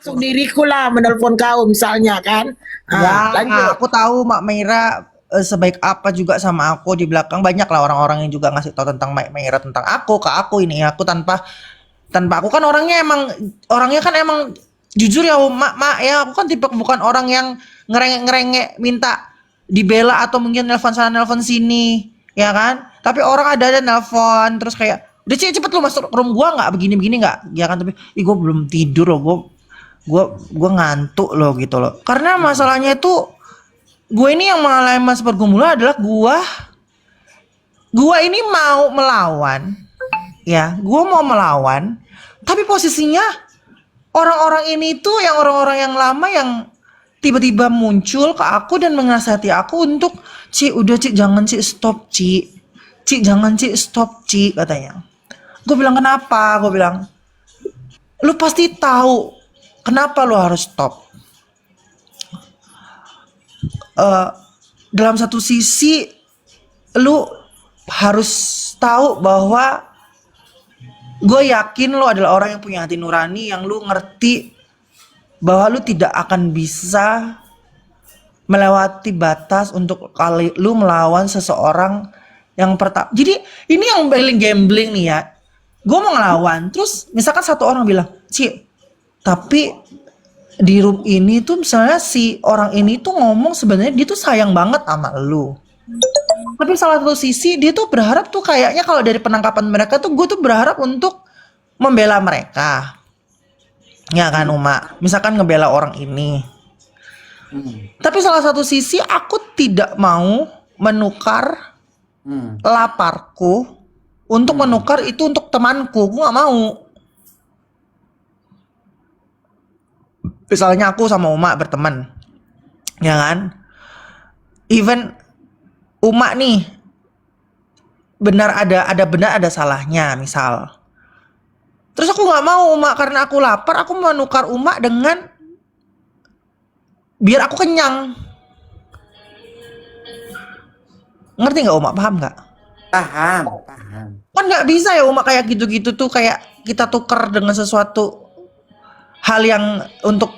Masuk diriku lah menelpon kau misalnya kan. Ya, Lanjut. aku tahu Mak Meira sebaik apa juga sama aku di belakang banyak lah orang-orang yang juga ngasih tahu tentang Mak Meira tentang aku ke aku ini aku tanpa tanpa aku kan orangnya kan emang jujur ya mak ya aku kan tipe bukan orang yang ngerengek-ngerengek minta dibela atau mungkin nelpon sana nelpon sini ya kan tapi orang ada nelpon terus kayak udah cepet lu masuk room gua nggak begini-begini nggak ya kan tapi ih gua belum tidur loh gua ngantuk loh gitu loh karena masalahnya itu gue ini yang mengalami masa pergumulan adalah gua ini mau melawan ya gue mau melawan tapi posisinya orang-orang ini tuh yang orang-orang yang lama yang tiba-tiba muncul ke aku dan menasihati aku untuk Ci udah Ci jangan Ci stop Ci jangan Ci stop Ci katanya gue bilang kenapa gue bilang lu pasti tahu kenapa lu harus stop. Eh, dalam satu sisi lu harus tahu bahwa gue yakin lu adalah orang yang punya hati nurani yang lu ngerti bahwa lu tidak akan bisa melewati batas untuk kali lu melawan seseorang yang pertama. Jadi ini yang paling gambling nih ya. Gue mau ngelawan, terus misalkan satu orang bilang, Ci, tapi di room ini tuh misalnya si orang ini tuh ngomong sebenarnya dia tuh sayang banget sama lu. Tapi salah satu sisi dia tuh berharap tuh kayaknya kalau dari penangkapan mereka tuh gue tuh berharap untuk membela mereka. Ya kan Uma, misalkan ngebela orang ini. Tapi salah satu sisi aku tidak mau menukar laparku untuk menukar itu untuk temanku. Gue gak mau. Misalnya aku sama Uma berteman. Ya kan? Even Uma nih benar ada benar ada salahnya misal. Terus aku nggak mau Uma karena aku lapar, aku menukar Uma dengan biar aku kenyang. Ngerti nggak Uma? Paham nggak? Paham. Kan nggak bisa ya Uma kayak gitu-gitu tuh kayak kita tukar dengan sesuatu hal yang untuk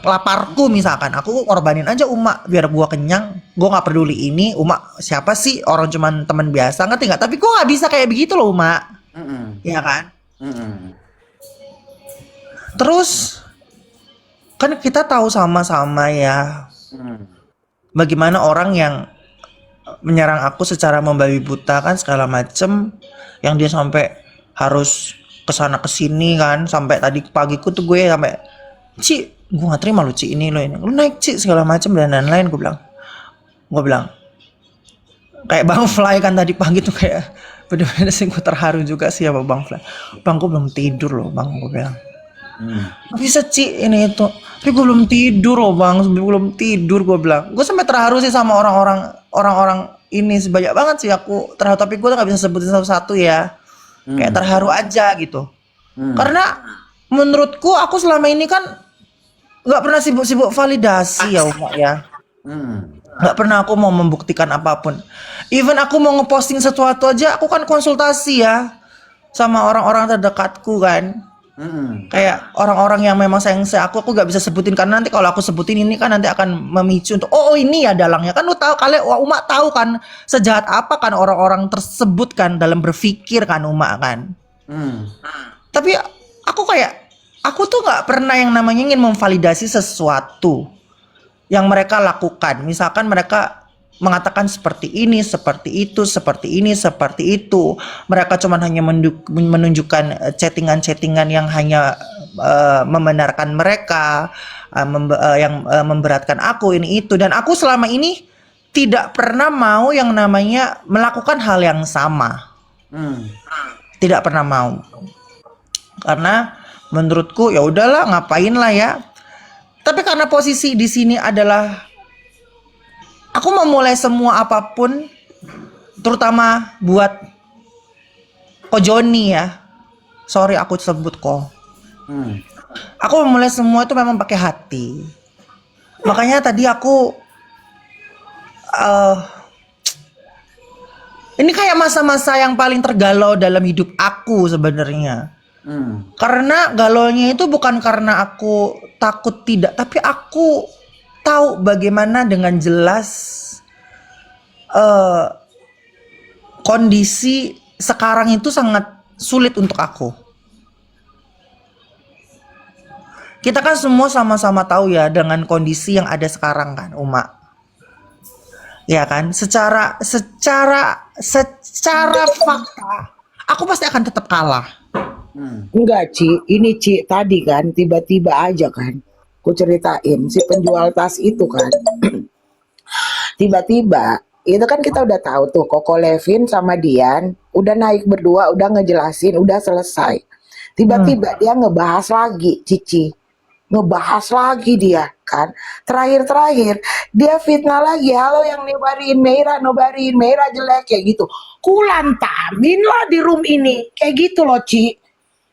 laparku misalkan aku korbanin aja Uma biar gua kenyang gua nggak peduli ini Uma siapa sih orang cuman teman biasa ngerti nggak tapi gua nggak bisa kayak begitu loh Uma ya kan terus kan kita tahu sama-sama ya bagaimana orang yang menyerang aku secara membabi buta kan segala macem yang dia sampai harus kesana kesini kan sampai tadi pagiku tuh gue sampai Ci, gue gak terima lu Ci ini lu naik Ci segala macam dan lain-lain gue bilang kayak Bang Fly kan tadi pagi tuh kayak bener-bener sih gue terharu juga sih sama Bang Fly. Bang gue belum tidur loh Bang gue bilang. Gak bisa Ci ini itu, tapi gue belum tidur loh Bang, belum tidur gue bilang. Gue sampai terharu sih sama orang-orang ini sebanyak banget sih aku terharu tapi gue tuh gak bisa sebutin satu-satu ya. Kayak terharu aja gitu. Karena menurutku aku selama ini kan nggak pernah sibuk-sibuk validasi ya Uma ya nggak pernah aku mau membuktikan apapun even aku mau ngeposting sesuatu aja aku kan konsultasi ya sama orang-orang terdekatku kan kayak orang-orang yang memang sayang aku nggak bisa sebutin karena nanti kalau aku sebutin ini kan nanti akan memicu untuk oh ini ya dalangnya kan lu tahu kalian Uma tahu kan sejahat apa kan orang-orang tersebut kan dalam berpikir kan Uma kan tapi aku tuh nggak pernah yang namanya ingin memvalidasi sesuatu yang mereka lakukan. Misalkan mereka mengatakan seperti ini, seperti itu, seperti ini, seperti itu. Mereka cuma hanya menunjukkan chattingan-chattingan yang hanya membenarkan mereka, yang memberatkan aku ini itu. Dan aku selama ini tidak pernah mau yang namanya melakukan hal yang sama. Tidak pernah mau. Karena menurutku ya udahlah ngapain lah ya. Tapi karena posisi di sini adalah aku memulai semua apapun terutama buat Ko Joni ya. Sorry aku sebut Ko. Aku memulai semua itu memang pakai hati. Makanya tadi aku ini kayak masa-masa yang paling tergalau dalam hidup aku sebenarnya. Karena galaunya itu bukan karena aku takut tidak, tapi aku tahu bagaimana dengan jelas eh, kondisi sekarang itu sangat sulit untuk aku. Kita kan semua sama-sama tahu ya dengan kondisi yang ada sekarang kan, Uma. Ya kan? Secara fakta, aku pasti akan tetap kalah. Enggak, Ci. Ini Ci tadi kan tiba-tiba aja kan. Ku ceritain si penjual tas itu kan. Tiba-tiba itu kan kita udah tahu tuh Koko Levin sama Dian udah naik berdua, udah ngejelasin, udah selesai. Tiba-tiba dia ngebahas lagi, Cici. Ngebahas lagi dia kan. Terakhir-terakhir dia fitnah lagi. Halo yang nobarin Meira jelek kayak gitu. Kulantamin lah di room ini. Kayak gitu loh, Ci.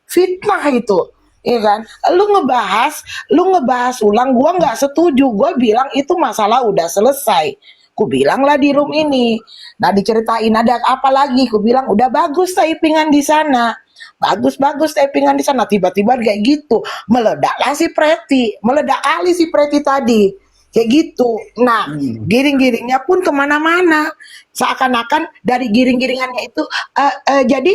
Fitnah itu, ya kan? Lu ngebahas ulang, gua nggak setuju. Gua bilang itu masalah udah selesai. Ku bilang lah di room ini. Nah diceritain ada apa lagi? Ku bilang udah bagus typingan di sana. Bagus typingan di sana. Tiba-tiba kayak gitu. Meledaklah si Preti. Meledak kali si Preti tadi. Kayak gitu. Nah, giring-giringnya pun kemana-mana. Seakan-akan dari giring-giringannya itu, jadi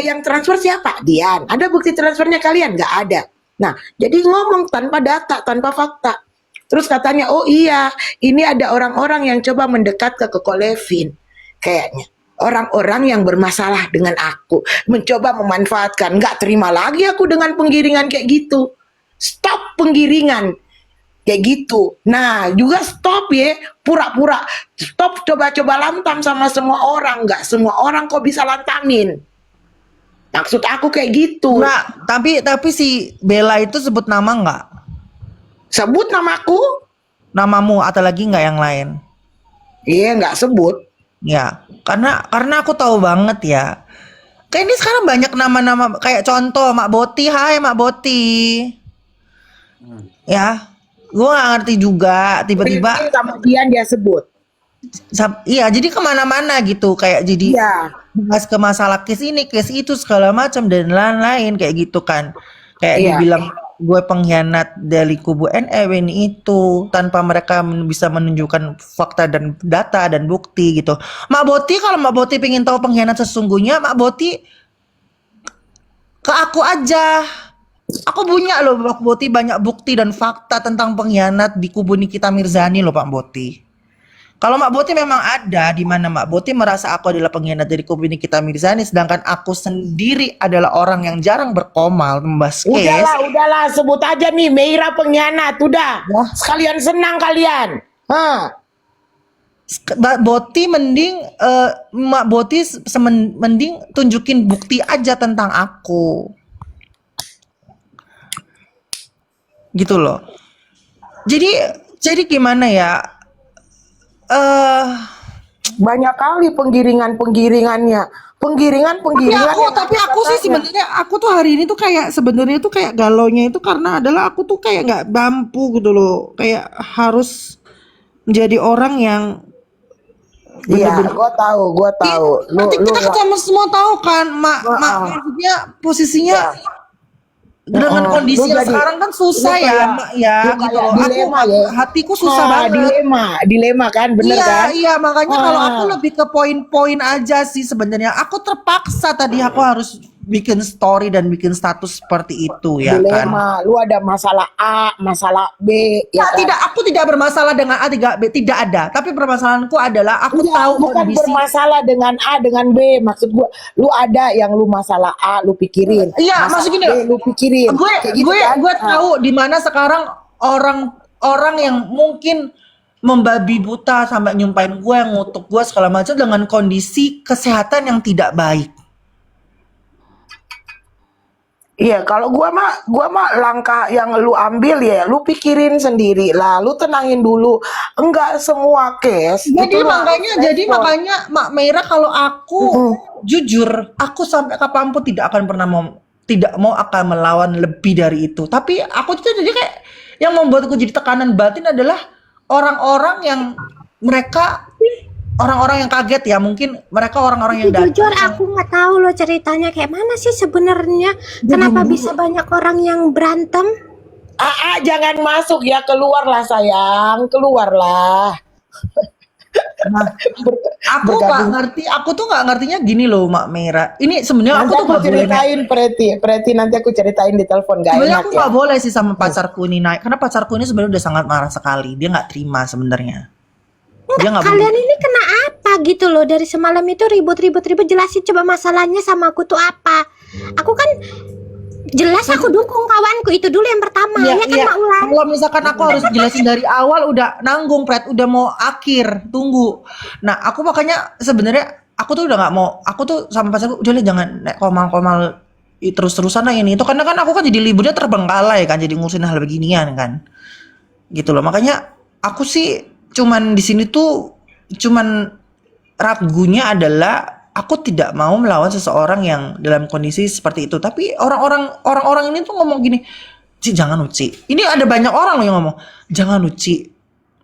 yang transfer siapa? Dian. Ada bukti transfernya kalian? Nggak ada. Nah, jadi ngomong tanpa data, tanpa fakta. Terus katanya, oh iya, ini ada orang-orang yang coba mendekat ke Koko Levin. Kayaknya. Orang-orang yang bermasalah dengan aku. Mencoba memanfaatkan. Nggak terima lagi aku dengan penggiringan kayak gitu. Stop penggiringan. Kayak gitu. Nah, juga stop ya. Pura-pura. Stop coba-coba lantam sama semua orang. Nggak semua orang kok bisa lantamin. Maksud aku kayak gitu. Nah, tapi si Bella itu sebut nama nggak? Sebut namaku? Namamu atau lagi nggak yang lain? Iya, nggak sebut. Ya, karena aku tahu banget ya. Kayak ini sekarang banyak nama-nama kayak contoh Mak Boti, hai Mak Boti. Ya, gue nggak ngerti juga tiba-tiba. Rintin sama Dian dia sebut. Iya, jadi kemana-mana gitu kayak jadi Iya. bahas ke masalah kes ini, kes itu segala macam dan lain-lain kayak gitu kan. Kayak Iya. dibilang gue pengkhianat dari kubu NEW ini itu tanpa mereka bisa menunjukkan fakta dan data dan bukti gitu. Mak Boti, kalau Mak Boti pengen tahu pengkhianat sesungguhnya, Mak Boti ke aku aja. Aku punya loh Mak Boti banyak bukti dan fakta tentang pengkhianat di kubu Nikita Mirzani loh Pak Boti. Kalau Mak Boti memang ada di mana Mak Boti merasa aku adalah pengkhianat dari kubu Nikita Mirzani, sedangkan aku sendiri adalah orang yang jarang berkomal membahas case. Udahlah, sebut aja nih Meira pengkhianat, udah. Wah. Sekalian senang kalian. Mak Boti mending Mak Boti mending tunjukin bukti aja tentang aku. Gitu loh. Jadi gimana ya? Banyak kali penggiringannya. Penggiringan. Tapi aku sih sebenarnya aku tuh hari ini tuh kayak sebenarnya tuh kayak galaunya itu karena adalah aku tuh kayak nggak mampu gitu loh. Kayak harus menjadi orang yang Iya, gue tahu. Nanti kita sama semua tahu kan, maksudnya posisinya dengan kondisi yang sekarang kan susah ya, Mak ya, gitu loh. Hatiku susah banget. Dilema kan, bener kan? Iya, makanya kalau aku lebih ke poin-poin aja sih sebenarnya. Aku terpaksa tadi aku harus bikin story dan bikin status seperti itu ya Dilema, kan. lu ada masalah A, masalah B, ya kan? Aku tidak bermasalah dengan A, tidak ada. Tapi permasalahanku adalah aku tahu bukan kondisi. bermasalah dengan A dengan B, maksud gua lu ada yang lu masalah A lu pikirin. Iya, masalah maksud gini, B lu pikirin. Kayak gitu kan? gue tahu di mana sekarang orang yang mungkin membabi buta sampai nyumpain gue, ngutuk gue segala macam dengan kondisi kesehatan yang tidak baik. Iya, kalau gua mah langkah yang lu ambil ya, lu pikirin sendiri lah, lu tenangin dulu. Enggak semua case. Jadi itu lu makanya Mak Meira kalau aku jujur, aku sampai kapanpun tidak mau akan melawan lebih dari itu. Tapi aku tuh jadi kayak yang membuatku jadi tekanan batin adalah orang-orang yang mereka orang-orang yang kaget ya, mungkin mereka orang-orang yang Jujur datang. aku nggak tahu loh ceritanya kayak mana sih sebenarnya. Kenapa bisa banyak orang yang berantem? Jangan masuk ya, keluarlah sayang, keluarlah. Nah, aku nggak ngerti, aku tuh nggak ngertinya gini loh, Mak Mira. Ini sebenarnya Nanti aku tuh aku nggak boleh. ceritain Preti nanti aku ceritain di telepon, gak Sebenarnya enak aku ya. nggak boleh sih sama pacarku ini naik, karena pacarku ini sebenarnya udah sangat marah sekali. Dia nggak terima sebenarnya. Dia nggak Kalian ini kena apa gitu loh dari semalam itu ribut-ribut jelasin coba masalahnya sama aku tuh apa. Aku kan jelas aku dukung kawanku itu dulu yang pertama ya kan Mak Ulan. Kalau misalkan aku harus jelasin dari awal udah nanggung, Pret, udah mau akhir, tunggu. Nah, aku makanya sebenarnya aku tuh udah nggak mau, aku tuh sama pacarku udah lah jangan nek komal-komal terus-terusan lah ini itu karena kan aku kan jadi liburnya terbengkalai kan jadi ngurusin hal beginian kan. Gitu loh. Makanya aku sih cuman di sini tuh cuman ragunya adalah aku tidak mau melawan seseorang yang dalam kondisi seperti itu. Tapi orang-orang ini tuh ngomong gini, Ci jangan Uci. Ini ada banyak orang loh yang ngomong, jangan Uci.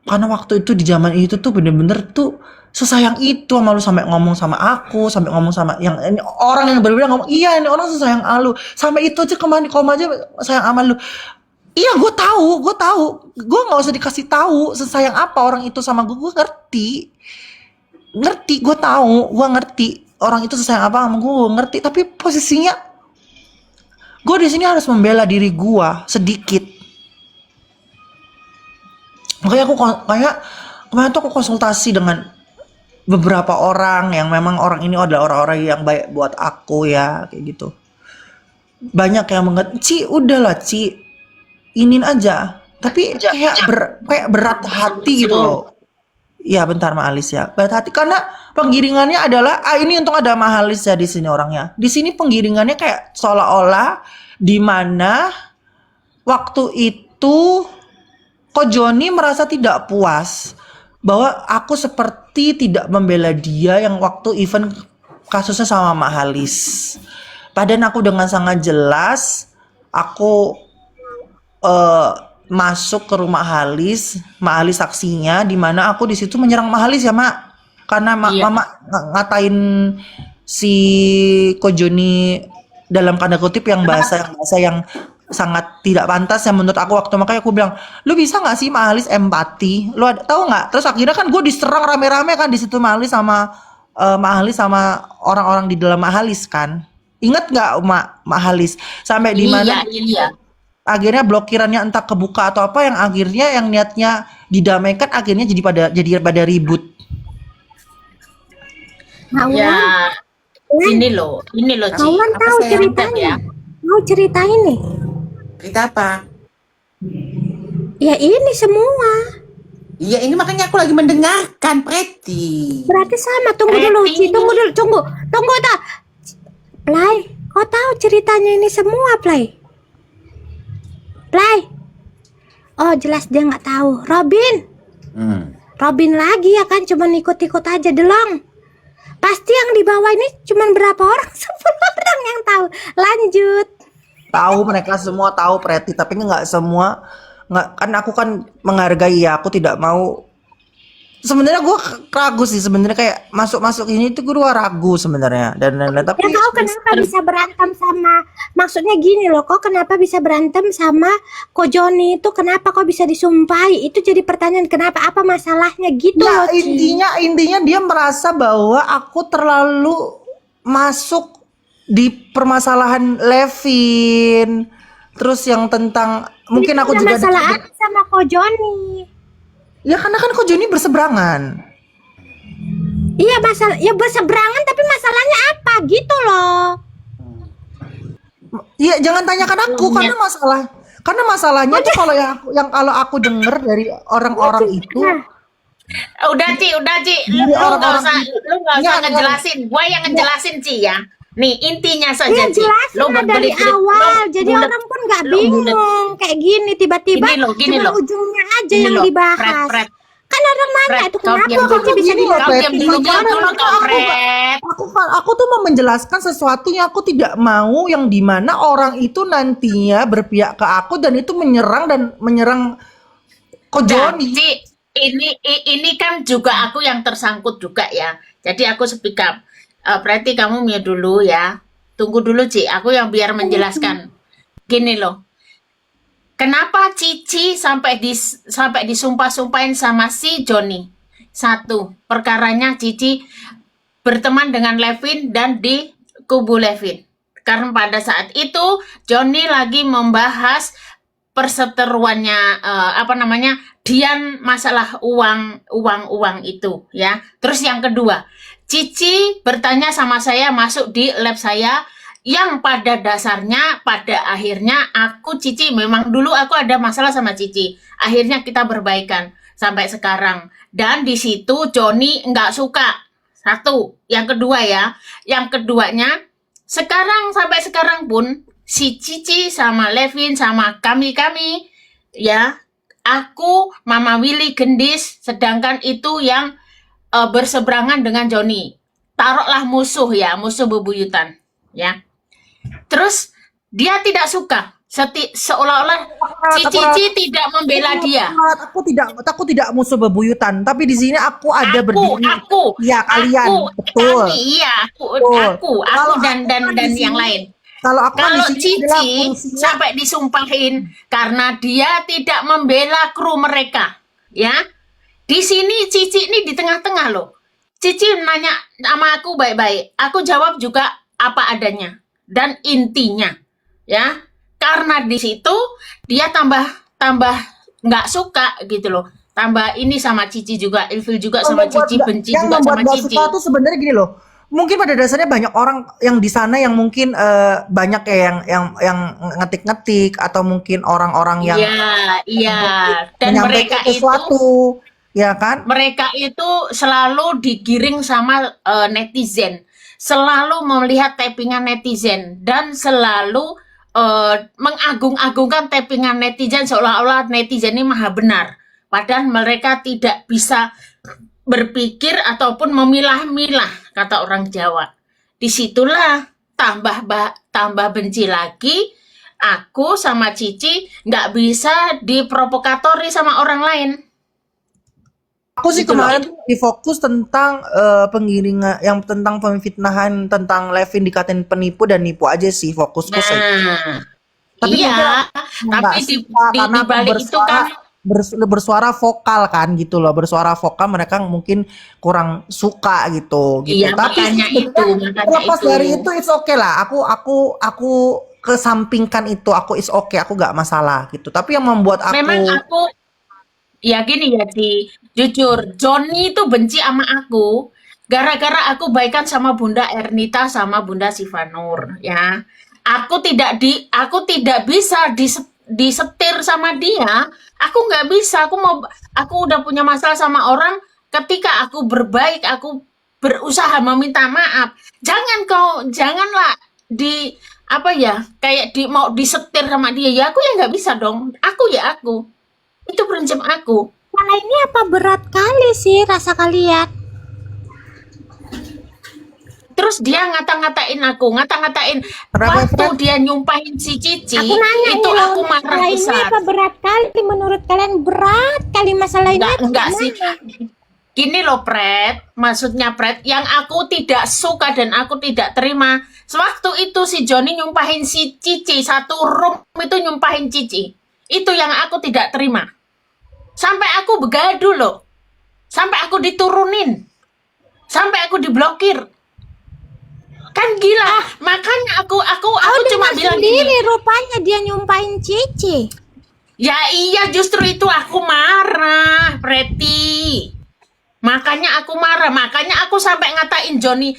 Karena waktu itu di zaman itu tuh bener-bener tuh sesayang itu sama lu sampai ngomong sama aku, sampai ngomong sama yang ini orang yang berbeda ngomong, iya ini orang sesayang lu. Sampai itu aja kemarin koma aja sayang sama lu. Iya gue tahu, gue nggak usah dikasih tahu sesayang apa orang itu sama gue ngerti, gue tahu, gue ngerti orang itu sesayang apa sama gue ngerti, tapi posisinya gue di sini harus membela diri gue sedikit. Makanya aku kayak kemarin tuh aku konsultasi dengan beberapa orang yang memang orang ini adalah orang-orang yang baik buat aku ya kayak gitu. Banyak yang mengatakan, Ci udahlah Ci, inin aja. Tapi kayak berat hati gitu loh. Ya bentar Mbak Alis ya. Berat hati karena penggiringannya adalah ini untung ada Mbak Alis ya di sini orangnya. Di sini penggiringannya kayak seolah-olah di mana waktu itu Ko Joni merasa tidak puas bahwa aku seperti tidak membela dia yang waktu event kasusnya sama Mbak Halis. Padahal aku dengan sangat jelas aku masuk ke rumah Halis, Mak Halis saksinya, di mana aku di situ menyerang Mak Halis ya Mak, karena Mama ngatain si Ko Joni dalam tanda kutip yang bahasa yang sangat tidak pantas ya menurut aku waktu makanya aku bilang lu bisa nggak sih Mak Halis empati, lu tahu nggak? Terus akhirnya kan gue diserang rame-rame kan di situ Mak Halis sama Mak Halis sama orang-orang di dalam Mak Halis kan, inget nggak Mak Halis sampai di mana? Iya. Akhirnya blokirannya entah kebuka atau apa yang akhirnya yang niatnya didamaikan akhirnya jadi pada ribut. Ya, ini loh Ci. Kawan tahu ceritanya? Mau ceritain nih? Cerita apa? Ya ini semua. Iya ini makanya aku lagi mendengarkan Preti. Berarti sama. Tunggu dulu, Ci. Tunggu tak. Play, kau tahu ceritanya ini semua, Play? Oh jelas dia nggak tahu. Robin lagi ya kan, cuman ikut-ikut aja Delong. Pasti yang di bawah ini cuman berapa orang? 10 orang yang tahu. Lanjut. Tahu mereka semua tahu Preti, tapi nggak semua. Nggak kan aku kan menghargai ya, aku tidak mau. Sebenarnya gue ragu sih sebenarnya kayak masuk ini tuh gue ragu sebenarnya dan tapi ya kau kenapa bisa berantem sama, maksudnya gini loh, kok kenapa bisa berantem sama Ko Joni itu, kenapa kok bisa disumpahi, itu jadi pertanyaan, kenapa, apa masalahnya gitu ya, loh Ci. intinya dia merasa bahwa aku terlalu masuk di permasalahan Levin, terus yang tentang mungkin aku juga masalah apa sama Ko Joni. Ya karena kan Ko Joni berseberangan. Iya masalah, ya berseberangan tapi masalahnya apa gitu loh. Iya jangan tanyakan aku karena masalahnya tuh kalau yang kalau aku dengar dari orang-orang itu. Udah Ci, lu nggak usah ngejelasin, gue yang ngejelasin Ci ya. Nih intinya saja Ci, lo dari awal, jadi orang pun nggak bingung kayak gini tiba-tiba cuma ujungnya aja yang dibahas. Kan orang nanya itu kenapa kok bisa Aku tuh mau menjelaskan sesuatu yang aku tidak mau, yang dimana orang itu nantinya berpihak ke aku dan itu menyerang Ko Joni. ini kan juga aku yang tersangkut juga ya. Jadi aku speak up. Berarti kamu mute dulu ya. Tunggu dulu, Ci. Aku yang biar menjelaskan. Gini loh. Kenapa Cici sampai disumpah-sumpahin sama si Joni? Satu, perkaranya Cici berteman dengan Levin dan di kubu Levin. Karena pada saat itu Joni lagi membahas perseteruannya Dian masalah uang itu ya. Terus yang kedua, Cici bertanya sama saya masuk di lab saya yang pada dasarnya pada akhirnya Cici memang dulu aku ada masalah sama Cici. Akhirnya kita berbaikan sampai sekarang. Dan di situ Joni nggak suka. Satu, yang kedua ya. Yang keduanya sampai sekarang pun si Cici sama Levin sama kami ya, aku Mama Willy Gendis, sedangkan itu yang berseberangan dengan Joni. Taruhlah musuh ya, musuh bebuyutan ya. Terus dia tidak suka, seolah-olah si Cici tidak membela dia. Aku tidak musuh bebuyutan, tapi di sini aku ada berdiri. Ya kalian, betul. Kami, iya, aku dan yang lain. Kalau aku kan Kalau di sini adalah Cici fungsinya sampai disumpahin karena dia tidak membela kru mereka, ya. Di sini Cici ini di tengah-tengah loh. Cici nanya sama aku baik-baik. Aku jawab juga apa adanya dan intinya, ya. Karena di situ dia tambah nggak suka gitu loh. Tambah ini sama Cici juga, ilfil juga sama Cici, benci yang juga membuat sama gak Cici. suka tuh sebenarnya gini loh. Mungkin pada dasarnya banyak orang yang di sana yang mungkin banyak ya yang ngetik-ngetik atau mungkin orang-orang yang Iya. Dan menyampaikan mereka sesuatu, ya kan? mereka itu selalu digiring sama netizen, selalu melihat tappingan netizen dan selalu mengagung-agungkan tappingan netizen seolah-olah netizen ini maha benar. Padahal mereka tidak bisa berpikir ataupun memilah-milah, kata orang Jawa. Disitulah tambah benci lagi. Aku sama Cici nggak bisa diprovokatori sama orang lain. Aku sih Gitu loh. kemarin difokus tentang penggiringan yang tentang pemfitnahan tentang Levin dikatain penipu dan nipu aja sih fokusku sih. Nah, Tapi iya, mungkin tapi nggak di suka karena aku balik itu kan bersuara vokal kan gitu loh, bersuara vokal mereka mungkin kurang suka gitu. iya, Tapi makanya terlepas itu. dari itu it's okay lah. Aku kesampingkan itu, aku is okay, aku nggak masalah gitu. Tapi yang membuat Memang aku ya gini ya, Ci. Jujur, Joni itu benci sama aku gara-gara aku baikan sama Bunda Ernita sama Bunda Sivanur, ya. Aku tidak bisa disetir sama dia. Aku nggak bisa. Aku udah punya masalah sama orang. Ketika aku berbaik, aku berusaha meminta maaf. Janganlah kayak mau disetir sama dia. Ya aku ya nggak bisa dong. Aku ya aku. Itu prinsip aku. Malah ini apa berat kali sih rasa kalian? Terus dia ngata-ngatain aku, Kenapa, waktu Fred? dia nyumpahin si Cici, Aku nanya itu nih, aku marah masalah ini besar. apa berat kali menurut kalian? Berat kali masalah ini? Enggak sih. Gini loh, Pret. Maksudnya, Pret, yang aku tidak suka dan aku tidak terima, sewaktu itu si Joni nyumpahin si Cici, satu room itu nyumpahin Cici. Itu yang aku tidak terima. Sampai aku begaduh loh. Sampai aku diturunin. Sampai aku diblokir. Kan gila. Makanya aku cuma bilang gini. Sendiri rupanya dia nyumpahin Cici. Ya iya, justru itu aku marah, Preti. Makanya aku marah, makanya aku sampai ngatain Joni,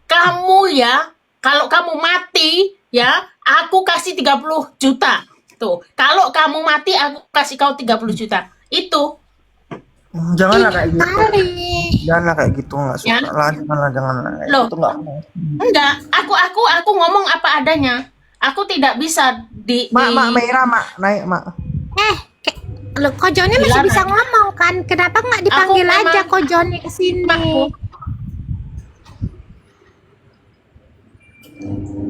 kamu ya, kalau kamu mati ya, aku kasih 30 juta. Tuh, kalau kamu mati aku kasih kau 30 juta. Itu. Janganlah kayak gitu. Kali. Janganlah kayak gitu, nggak suka Ya. lah, janganlah. Loh. Itu nggak. Enggak, aku ngomong apa adanya. Aku tidak bisa Mak, Meira, naik, Mak. Loh, Ko Joni masih Gimana? bisa ngomong kan? Kenapa nggak dipanggil Aku aja memang- Ko Joni kesini? Aku-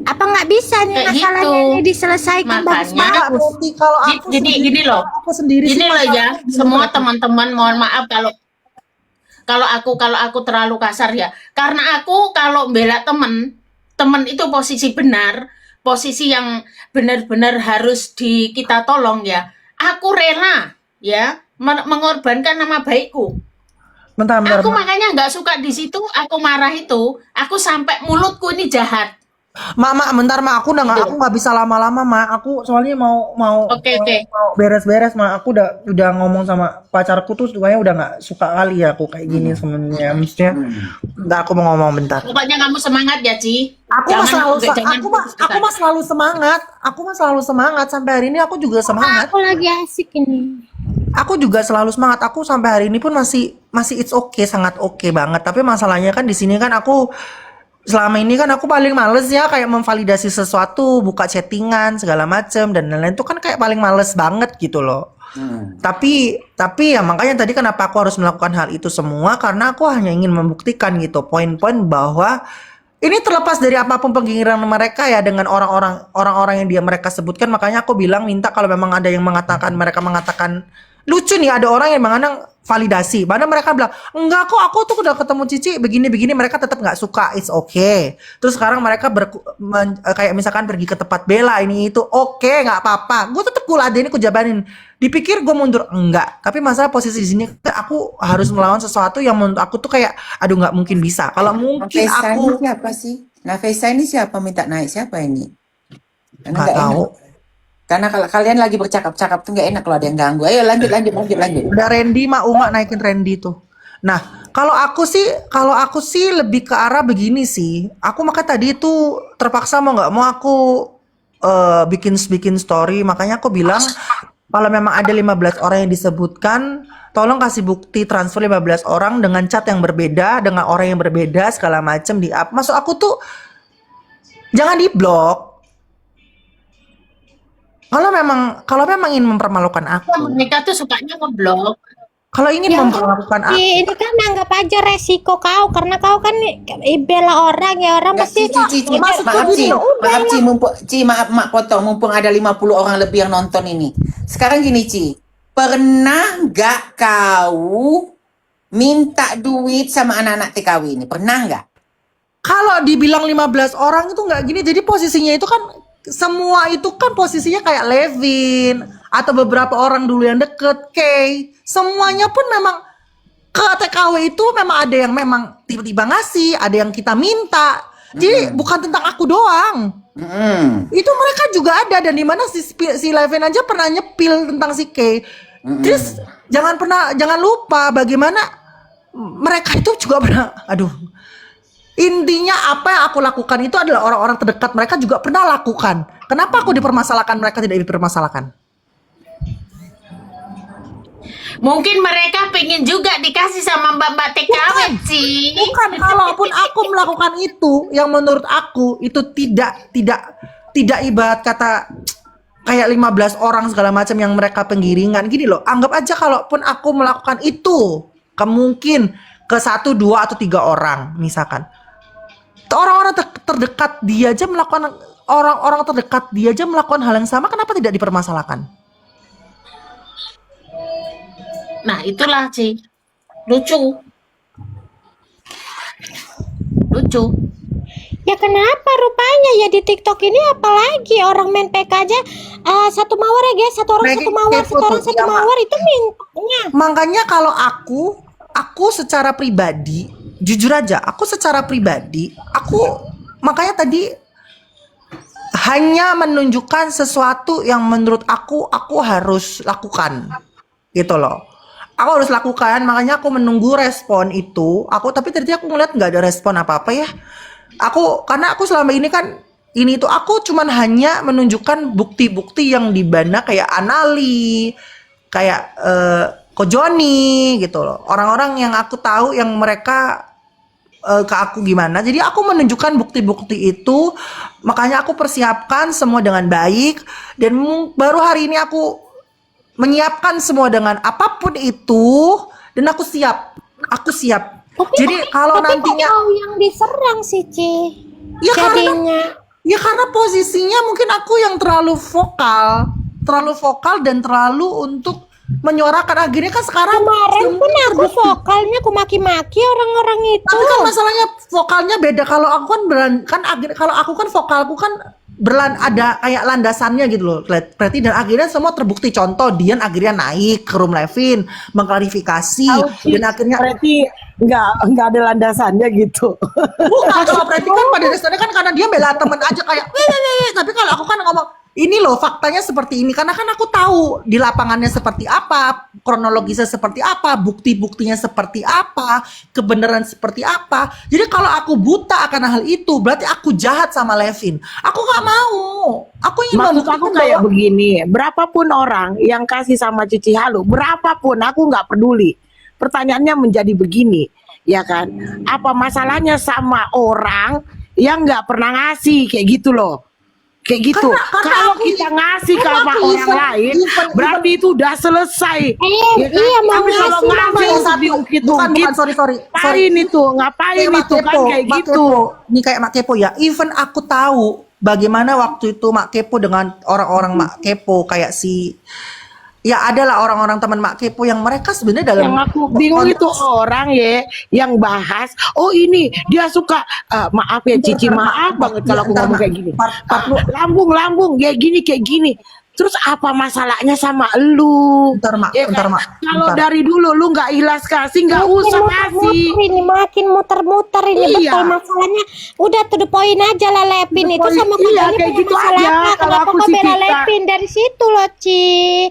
Apa Apa nggak bisa nih Kayak masalahnya gitu. ini diselesaikan bagus Makanya Enggak, Besti, kalau aku gini loh. aku sendiri Gini sih loh ya, masalahnya semua gimana? teman-teman mohon maaf kalau aku terlalu kasar ya. Karena aku kalau bela temen itu posisi benar, posisi yang benar-benar harus kita tolong ya. Aku rela ya mengorbankan nama baikku. Bentar, Aku makanya nggak suka di situ, aku marah itu, aku sampai mulutku ini jahat. Mak, bentar, Mak. Aku Gitu. nggak bisa lama-lama, Mak. Aku soalnya mau Oke, oke. beres-beres, Mak. Aku udah ngomong sama pacarku tuh, kayaknya udah nggak suka kali ya aku kayak gini sebenarnya. Maksudnya, bentar, aku mau ngomong bentar. Pokoknya kamu semangat ya, Ci. Aku mah selalu jangan putus asa. aku mah selalu semangat. Aku mah selalu semangat sampai hari ini aku juga semangat. Aku lagi asik ini. Aku juga selalu semangat. Aku sampai hari ini pun masih it's okay, sangat oke banget. Tapi masalahnya kan di sini kan aku selama ini kan aku paling males ya kayak memvalidasi sesuatu, buka chattingan segala macem dan lain-lain itu kan kayak paling males banget gitu loh. Tapi ya makanya tadi kenapa aku harus melakukan hal itu semua karena aku hanya ingin membuktikan gitu poin-poin bahwa ini terlepas dari apapun penginggiran mereka ya dengan orang-orang yang mereka sebutkan, makanya aku bilang minta kalau memang ada yang mereka mengatakan lucu nih, ada orang yang menganang validasi, mana mereka bilang enggak kok, aku tuh udah ketemu Cici begini mereka tetap nggak suka, it's okay. Terus sekarang mereka kayak misalkan pergi ke tempat bela ini itu oke, nggak apa-apa, gue tetap ladenin, gue jabanin. Dipikir gue mundur, enggak. Tapi masalah posisi di sini aku harus melawan sesuatu yang menurut aku tuh kayak aduh nggak mungkin bisa. Kalau mungkin Nafisa ini aku siapa sih? Nafisa ini siapa minta naik? Siapa ini? Karena nggak nggak enak. tahu. Karena kalau kalian lagi bercakap-cakap tuh nggak enak kalau ada yang ganggu. Ayo lanjut. Udah Randy mah Uma naikin Randy tuh. Nah, kalau aku sih lebih ke arah begini sih. Aku makanya tadi itu terpaksa mau nggak mau aku bikin story. Makanya aku bilang kalau memang ada 15 orang yang disebutkan, tolong kasih bukti transfer 15 orang dengan cat yang berbeda, dengan orang yang berbeda segala macam di up. Maksud aku tuh jangan diblok. Kalau memang ingin mempermalukan aku, Mereka tuh sukanya ngeblok. kalau ingin mempermalukan aku, Ini kan anggap aja resiko kau karena kau kan bela orang ya orang Nggak, pasti Ci, maaf mak potong mumpung ada 50 orang lebih yang nonton ini. Sekarang gini Ci, pernah nggak kau minta duit sama anak-anak TKW ini? Pernah nggak? kalau dibilang 15 orang itu nggak gini, jadi posisinya itu kan semua itu kan posisinya kayak Levin atau beberapa orang dulu yang deket, Kay. Semuanya pun memang ke TKW itu memang ada yang memang tiba-tiba ngasih, ada yang kita minta. Jadi bukan tentang aku doang. Itu mereka juga ada dan di mana si Levin aja pernah nyepil tentang si Kay. Terus jangan lupa bagaimana mereka itu juga pernah, aduh. Intinya apa yang aku lakukan itu adalah orang-orang terdekat mereka juga pernah lakukan. Kenapa aku dipermasalahkan, mereka tidak dipermasalahkan? Mungkin mereka pengen juga dikasih sama mbak-mbak TKW, Ci. Bukan, kalaupun aku melakukan itu, yang menurut aku itu tidak ibarat kata kayak 15 orang segala macam yang mereka penggiringan. Gini loh, anggap aja kalaupun aku melakukan itu, kemungkin ke 1, 2 atau 3 orang misalkan. Orang-orang terdekat dia aja melakukan hal yang sama, kenapa tidak dipermasalahkan? Nah, itulah, Ci. Lucu. ya kenapa rupanya ya di TikTok ini apalagi orang main PK aja satu mawar ya guys, satu orang satu mawar itu mintanya. Makanya kalau aku secara pribadi, jujur aja, aku makanya tadi hanya menunjukkan sesuatu yang menurut aku karus lakukan, gitu loh. Aku harus lakukan, makanya aku menunggu respon itu. Tapi tadi aku ngeliat nggak ada respon apa-apa ya. Karena aku selama ini kan aku cuman hanya menunjukkan bukti-bukti yang di mana kayak Anali, kayak Kojoni gitu loh. Orang-orang yang aku tahu yang mereka ke aku gimana. Jadi aku menunjukkan bukti-bukti itu. Makanya aku persiapkan semua dengan baik. Dan baru hari ini aku menyiapkan semua dengan apapun itu. Dan aku siap. Jadi kalau nantinya kau yang diserang sih Ci ya jadinya Ya karena posisinya mungkin aku yang terlalu vokal dan terlalu untuk menyuarakan. Akhirnya kan sekarang Kemarin pun aku vokalnya aku maki-maki orang-orang itu. tapi kan masalahnya vokalnya beda. Kalau aku kan kalau aku kan vokalku kan ada kayak landasannya gitu loh. Berarti dan akhirnya semua terbukti. Contoh Dian akhirnya naik ke room Levin mengklarifikasi dan akhirnya Berarti nggak ada landasannya gitu. bukan. Kalau berarti kan pada dasarnya kan karena dia bela temen aja kayak "Weh." Tapi kalau aku kan ngomong ini loh faktanya seperti ini karena kan aku tahu di lapangannya seperti apa, kronologisnya seperti apa, bukti-buktinya seperti apa, kebenaran seperti apa. Jadi kalau aku buta akan hal itu berarti aku jahat sama Levin. Aku nggak mau. Aku ingin Maksud aku membuktikan kayak bahwa begini, berapapun orang yang kasih sama Cici Halu, berapapun aku nggak peduli. Pertanyaannya menjadi begini, ya kan? Apa masalahnya sama orang yang nggak pernah ngasih kayak gitu loh? Kayak gitu. Karena Kalau aku- kita ngasih ke karena sama aku orang event- lain, event- berarti itu udah selesai. Ya kan? Iya, mau Tapi kalau ngasih, ngasih mau usah diungkit-ungkit, bukan, sorry. ngapain itu? Ngapain Kayak Mak itu kan Kepo, kayak Mak gitu? Kepo. Ini kayak Mak Kepo ya. Even aku tahu bagaimana waktu itu Mak Kepo dengan orang-orang Mak Kepo kayak ya adalah orang-orang teman Mak Kepo yang mereka sebenarnya dalam Yang aku bingung itu orang ya yang bahas, oh ini dia suka, maaf ya Cici, maaf banget kalau aku ngomong kayak gini. Lambung kayak gini. Terus apa masalahnya sama elu? Bentar, Mak. Ya kan? Bentar, Mak. Kalau Bentar. dari dulu lu nggak ikhlas kasih, nggak usah kasih. Makin muter-muter ini Iya. betul masalahnya. Udah to the point aja lah Levin To the itu point. sama Iya, Kojoni kayak punya gitu masalah aja. apa? Kalau Kenapa aku kok sih bela kita. Levin dari situ loh Ci?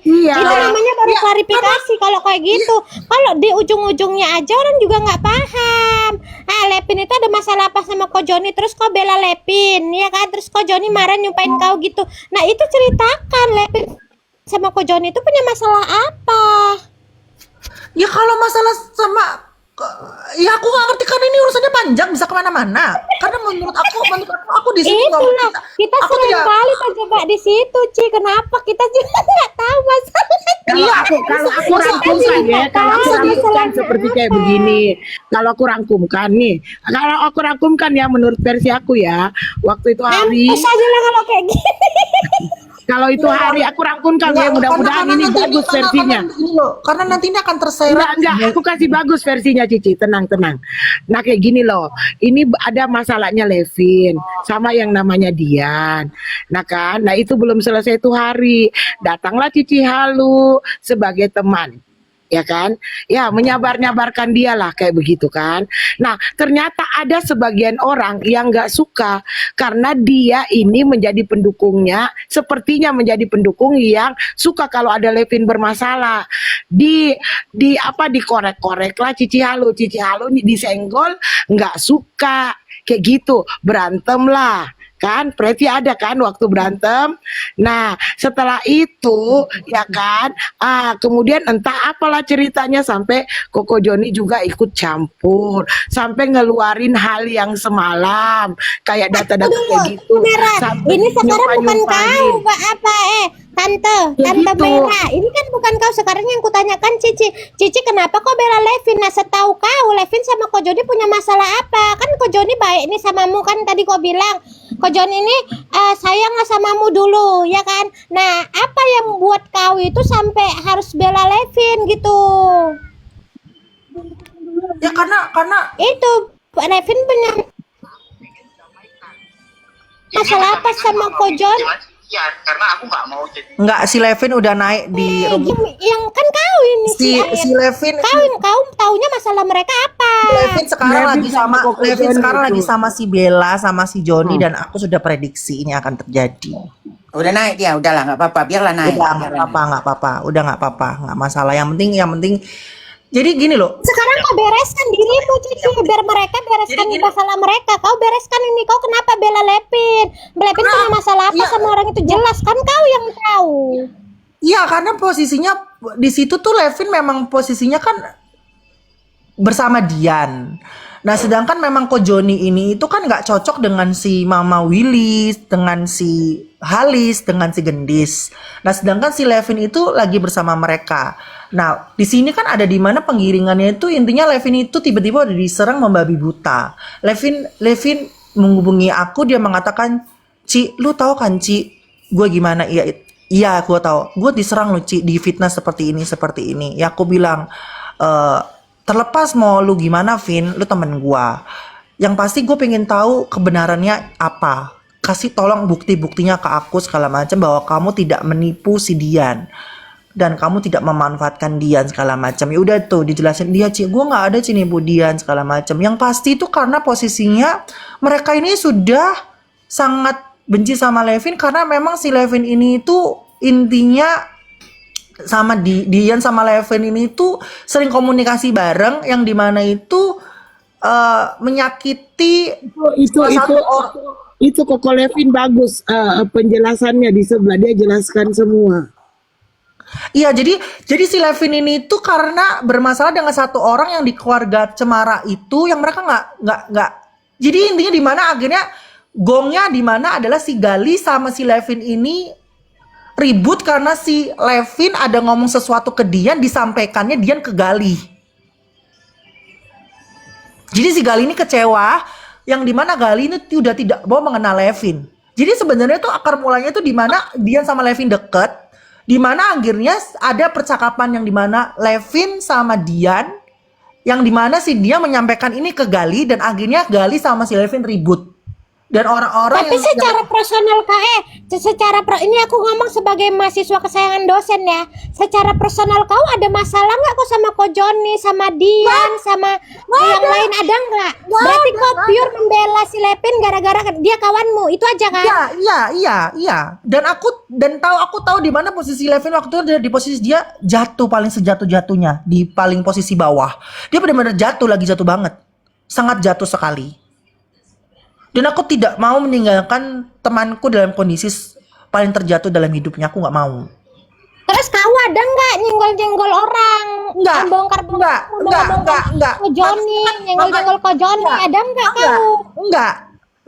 Iya. Itu namanya baru Iya, klarifikasi kalau kayak gitu. Kalau di ujung-ujungnya aja orang juga nggak paham. Levin itu ada masalah apa sama Kojoni terus kok bela Levin ya kan? Terus Kojoni marah nyumpain kau gitu. Nah itu ceritakan Levin sama Kojoni itu punya masalah apa? Ya kalau masalah sama ya aku nggak ngerti karena ini urusannya panjang bisa kemana-mana. Karena menurut aku di sini Itulah kita aku sering tidak kali terjebak di situ Ci. Kenapa kita juga nggak tahu masalahnya? Kalau aku rangkumkan ya, kalau aku rangkumkan seperti kayak begini. Kalau aku rangkumkan ya menurut versi aku ya, waktu itu hari, Mampus aja lah kalau kayak gini. kalau itu hari aku rangkumkan ya, mudah-mudahan ini bagus versinya. Karena nanti ini akan terserat. Enggak, aku kasih bagus versinya Cici, tenang. Nah kayak gini loh, ini ada masalahnya Levin sama yang namanya Dian. Nah itu belum selesai itu hari, datanglah Cici Halu sebagai teman. Ya kan, ya menyabar-nyabarkan dia lah kayak begitu kan. Nah ternyata ada sebagian orang yang nggak suka karena dia ini menjadi pendukungnya, sepertinya menjadi pendukung yang suka kalau ada Levin bermasalah, di dikorek-korek lah Cici Halu disenggol, nggak suka kayak gitu, berantem lah kan, berarti ada kan waktu berantem. Nah setelah itu ya kan, kemudian entah apalah ceritanya sampai Koko Joni juga ikut campur, sampai ngeluarin hal yang semalam kayak data-data kayak gitu. Merah. Sampai Ini sekarang bukan nyumpah-nyumpahin. kau, Mbak apa Tante Ya Tante gitu. Merah. Ini kan bukan kau sekarang yang kutanyakan Cici kenapa kok bela Levin? Nah setahu kau Levin sama Ko Joni punya masalah apa? Kan Ko Joni baik nih samamu kan tadi kau bilang Ko Joni ini sayang lah samamu dulu ya kan. Nah apa yang buat kau itu sampai harus bela Levin gitu? Ya karena Itu Levin punya masalah apa sama Ko Joni? Karena aku nggak mau jadi enggak, si Levin udah naik di room. Yang kan kau ini Si Levin kau taunya masalah mereka apa? Levin sekarang Levin lagi sama sama Koko Levin Joni sekarang itu. lagi sama si Bella sama si Joni dan aku sudah prediksi ini akan terjadi. Udah naik dia, udahlah nggak apa-apa, biarlah naik. Udah nggak apa-apa, udah nggak apa-apa, nggak masalah. Yang penting jadi gini loh. Sekarang kau bereskan dirimu Cici biar mereka bereskan Jadi gini. masalah mereka. Kau bereskan ini. Kau kenapa bela Levin? Levin punya masalah apa Iya. sama orang itu? Jelas kan kau yang tahu. Iya, karena posisinya di situ tuh Levin memang posisinya kan bersama Dian. Nah, sedangkan memang Ko Joni ini itu kan nggak cocok dengan si Mama Willis, dengan si Halis, dengan si Gendis. Nah, sedangkan si Levin itu lagi bersama mereka. Nah, di sini kan ada di mana penggiringannya itu intinya Levin itu tiba-tiba udah diserang membabi buta. Levin menghubungi aku, dia mengatakan, Ci, lu tahu kan Ci, gue gimana? Iya, gue tahu. Gue diserang lu Ci, di fitnah seperti ini. Ya aku bilang, terlepas mau lu gimana, Vin, lu temen gue. Yang pasti gue pengen tahu kebenarannya apa. Kasih tolong bukti-buktinya ke aku segala macam bahwa kamu tidak menipu si Dian dan kamu tidak memanfaatkan Dian segala macam. Ya udah tuh dijelasin dia, Ci, gue nggak ada Ci nipu Dian segala macam. Yang pasti itu karena posisinya mereka ini sudah sangat benci sama Levin karena memang si Levin ini itu intinya sama Dian sama Levin ini tuh sering komunikasi bareng yang dimana itu menyakiti itu salah itu satu orang. itu Koko Levin bagus penjelasannya di sebelah, dia jelaskan semua. Iya, jadi si Levin ini tuh karena bermasalah dengan satu orang yang di keluarga Cemara itu yang mereka nggak. Jadi intinya di mana akhirnya gongnya di mana adalah si Gali sama si Levin ini ribut karena si Levin ada ngomong sesuatu ke Dian, disampaikannya Dian ke Gali. Jadi si Gali ini kecewa yang dimana Gali ini udah tidak mau mengenal Levin. Jadi sebenarnya tuh akar mulanya tuh di mana Dian sama Levin deket. Di mana akhirnya ada percakapan yang dimana Levin sama Dian, yang dimana si Dian menyampaikan ini ke Gali dan akhirnya Gali sama si Levin ribut. Dan orang-orang Tapi secara personal ini aku ngomong sebagai mahasiswa kesayangan dosen ya. Secara personal kau ada masalah nggak kok sama Ko Joni, sama Dian, sama yang lain ada nggak? Berarti kau pure membela si Levin gara-gara dia kawanmu, itu aja kan? Iya. Dan aku tahu di mana posisi Levin waktu itu, di posisi dia jatuh paling sejatuh-jatuhnya, di paling posisi bawah. Dia benar-benar jatuh banget. Sangat jatuh sekali. Dan aku tidak mau meninggalkan temanku dalam kondisi paling terjatuh dalam hidupnya. Aku nggak mau. Terus kau ada nggak nyenggol-nyenggol orang? Enggak. Bongkar-bongkar Ko Joni, nyenggol-nyenggol Ko Joni, ada nggak kau?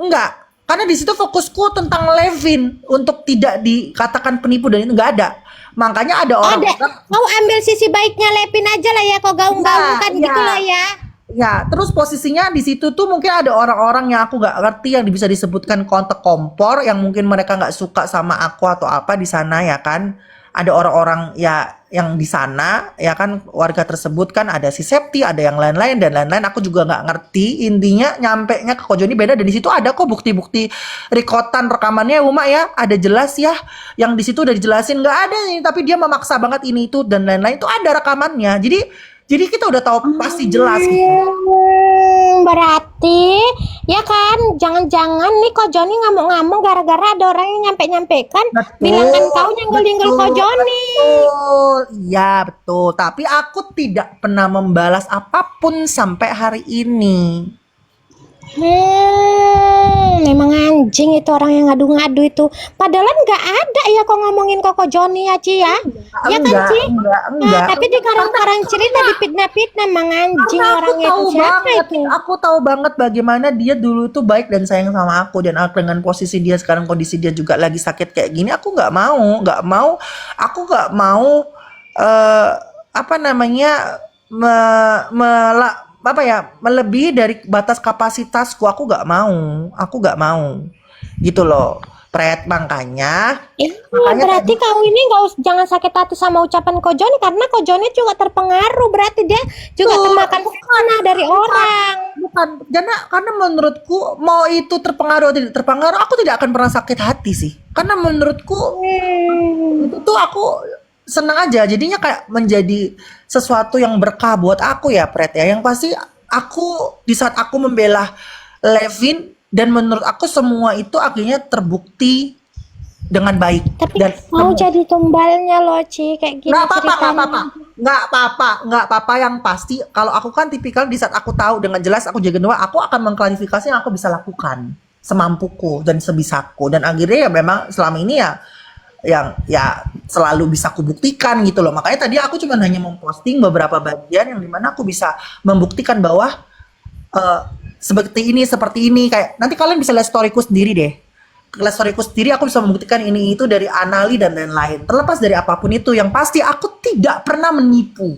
Enggak. Karena di situ fokusku tentang Levin untuk tidak dikatakan penipu dan itu nggak ada. Makanya ada orang. Kau ambil sisi baiknya Levin aja lah ya, kau gaung-gaungkan gitu lah ya. Ya, terus posisinya di situ tuh mungkin ada orang-orang yang aku nggak ngerti yang bisa disebutkan kontak kompor yang mungkin mereka nggak suka sama aku atau apa di sana ya kan. Ada orang-orang ya yang di sana ya kan, warga tersebut kan ada si Septi, ada yang lain-lain dan lain-lain. Aku juga nggak ngerti intinya nyampenya ke Ko Joni beda dan di situ ada kok bukti-bukti rekotan rekamannya Uma ya, ada jelas ya yang di situ udah dijelasin nggak ada nih tapi dia memaksa banget ini itu dan lain-lain itu ada rekamannya. Jadi kita udah tahu pasti jelas gitu. Berarti ya kan, jangan-jangan nih Ko Joni ngamuk-ngamuk gara-gara ada orang yang nyampe-nyampekan bilangan kau nyenggol-nyenggol Ko Joni. Betul, iya betul. Tapi aku tidak pernah membalas apapun sampai hari ini. Memang anjing itu orang yang ngadu-ngadu itu. Padahal nggak ada ya kok ngomongin Ko Joni ya Ci ya. Ya kan Ci? Enggak. Nah, tapi di karang-karang cerita dipitnah-pitnah memang anjing orangnya itu siapa itu? Aku tahu banget bagaimana dia dulu tuh baik dan sayang sama aku dan dengan posisi dia sekarang kondisi dia juga lagi sakit kayak gini, aku nggak mau, apa namanya melebihi dari batas kapasitasku. Aku nggak mau gitu loh Pret. Makanya Berarti kau ini jangan sakit hati sama ucapan Ko Joni karena Ko Joni juga terpengaruh, berarti dia juga termakan fitnah dari orang. bukan karena menurutku mau itu terpengaruh atau tidak terpengaruh, aku tidak akan pernah sakit hati sih, karena menurutku itu tuh aku senang aja, jadinya kayak menjadi sesuatu yang berkah buat aku ya Pret ya. Yang pasti aku di saat aku membela Levin dan menurut aku semua itu akhirnya terbukti dengan baik. Tapi Dan mau jadi tumbalnya loh Ci, kayak gini ceritanya. nggak apa-apa. Yang pasti kalau aku kan tipikal di saat aku tahu dengan jelas aku jaga dua, aku akan mengklarifikasi yang aku bisa lakukan semampuku dan sebisaku, dan akhirnya ya memang selama ini yang selalu bisa aku buktikan gitu loh. Makanya tadi aku cuma hanya memposting beberapa bagian yang dimana aku bisa membuktikan bahwa seperti ini, kayak nanti kalian bisa lihat storyku sendiri deh. Lihat storyku sendiri, aku bisa membuktikan ini itu dari Anali dan lain-lain. Terlepas dari apapun itu, yang pasti aku tidak pernah menipu.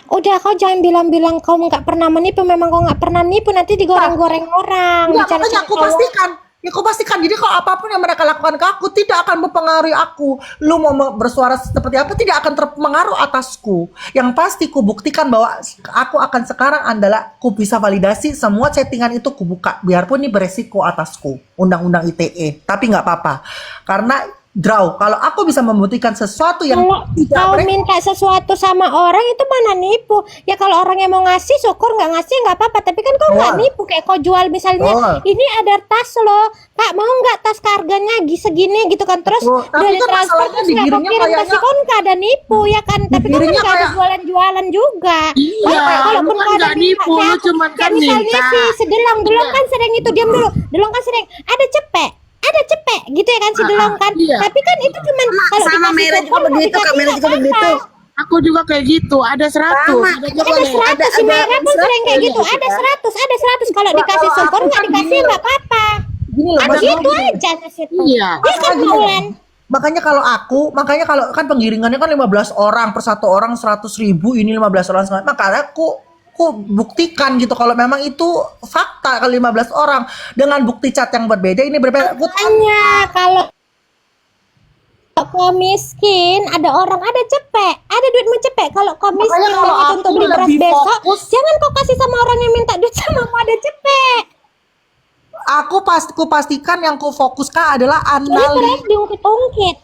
Udah, kau jangan bilang-bilang kau nggak pernah menipu. Memang kau nggak pernah nipu, nanti digoreng-goreng orang. Enggak, makanya aku pastikan. Ya kau pastikan, jadi kalau apapun yang mereka lakukan ke aku tidak akan mempengaruhi aku. Lu mau bersuara seperti apa tidak akan terpengaruh atasku. Yang pasti ku buktikan bahwa aku akan sekarang adalah ku bisa validasi semua chattingan itu ku buka. Biarpun ini beresiko atasku, undang-undang ITE. Tapi nggak apa-apa. Karena draw, kalau aku bisa membuktikan sesuatu yang Kalau tidak kau beresiko, minta sesuatu sama orang itu mana nipu? Ya kalau orang yang mau ngasih syukur, nggak ngasih nggak apa-apa. Tapi kan kau nggak Betul. nipu, kayak kau jual misalnya, Betul. ini ada tas loh, Kak mau nggak tas harganya segini gitu kan? Terus Betul. Tapi udah kan ditransfer masalahnya terus nggak kau digiringnya kirim kayaknya- kasih kau nggak ada nipu ya kan? Tapi kan Digiringnya nggak ada kayak- jualan-jualan juga. Iya, Kalaupun lu kan kau ada nggak nipu, kayak lu aku- cuman kayak kan misalnya minta. si Sedelong, Delong Iya. kan sering itu diam dulu, Delong kan sering ada cepek gitu ya kan si Delong kan. iya. Tapi kan itu cuman kalau sama dikasih Mera juga syukur, nggak begitu, Kak, dikasih Mera nggak juga begitu. apa-apa. Aku juga kayak gitu, ada 100. Sama. Ada 100, si Mera pun sering kayak gitu, ada 100. Kalau dikasih kalau syukur aku nggak kan dikasih gini nggak apa-apa. gini loh, Ada Mas, gitu gini. aja nasib. Iya. Dia kan Gini loh. Maulan. Makanya kalau kan penggiringannya kan 15 orang per satu orang 100.000, ini 15 orang, makanya aku buktikan gitu kalau memang itu fakta kalau 15 orang dengan bukti chat yang berbeda ini berbeda. Hanya kalau kau miskin, ada orang ada cepek, ada duit mau cepek. Kalau kau miskin Makanya kalau dan itu aku untuk beli beras lebih besok, fokus- jangan kau kasih sama orang yang minta duit sama kau ada cepek. Aku pastikan yang ku fokuskan adalah Ini analis. beras diungkit-ungkit.